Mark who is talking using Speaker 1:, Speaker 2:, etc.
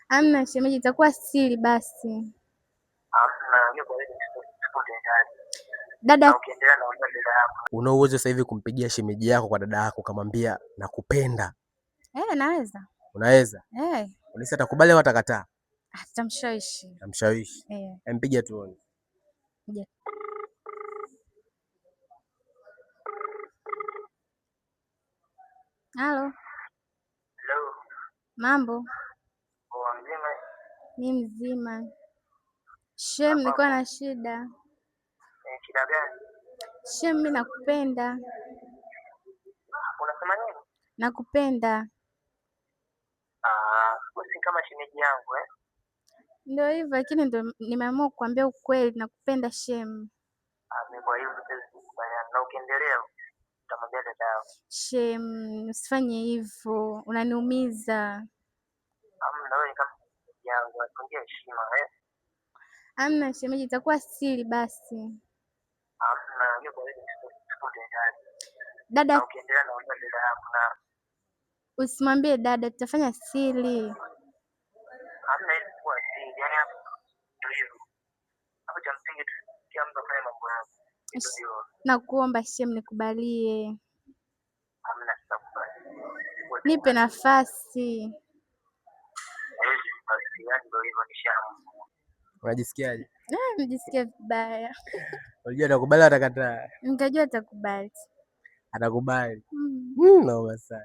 Speaker 1: Amna shemeji, itakuwa siri basi. Dada,
Speaker 2: Una uwezo sasa hivi kumpigia shemeji yako kwa dada yako kamwambia nakupenda?
Speaker 1: naweza.
Speaker 2: Unaweza?
Speaker 1: Eh,
Speaker 2: Unaweza atakubali au atakataa?
Speaker 1: tutamshawishi.
Speaker 2: Namshawishi.
Speaker 1: Eh,
Speaker 2: Mpiga tuone.
Speaker 1: kuja. Halo,
Speaker 3: Hello.
Speaker 1: mambo?
Speaker 3: Poa mzima.
Speaker 1: Mi mzima. Shem, nilikuwa na shida.
Speaker 3: Shida gani?
Speaker 1: Shem, mi nakupenda.
Speaker 3: Unasema nini?
Speaker 1: Nakupenda.
Speaker 3: Wewe si kama shemeji yangu eh?
Speaker 1: Ndio hivyo, lakini ndio nimeamua kukuambia ukweli, nakupenda Shem.
Speaker 3: Mimi kwa hivyo siwezi kukubaliana. Na ukiendelea utamwambia dada yako.
Speaker 1: Shem, usifanye hivyo, unaniumiza.
Speaker 3: Amna, wewe ni kama shemeji yangu, atuongee heshima eh?
Speaker 1: Amna shemeji, itakuwa siri basi.
Speaker 3: Amna, mimi kwa hivyo sikutendaje.
Speaker 1: Dada,
Speaker 3: Na ukiendelea na dada yako na
Speaker 1: usimwambie dada, tutafanya siri.
Speaker 3: amna ile kwa siri. Yaani hapo ndio hivyo. Hapo cha msingi tu kila mtu afanye mambo yake. Ndio.
Speaker 1: Nakuomba Shem, nikubalie.
Speaker 3: Amna sitakubali.
Speaker 1: Nipe nafasi.
Speaker 3: Basi yani ndio hivyo nishamu.
Speaker 2: Unajisikiaje?
Speaker 1: Nijisikia vibaya.
Speaker 2: Unajua atakubali au atakataa?
Speaker 1: Nikajua atakubali.
Speaker 2: Atakubali.
Speaker 1: Mm.
Speaker 2: Naomba sana.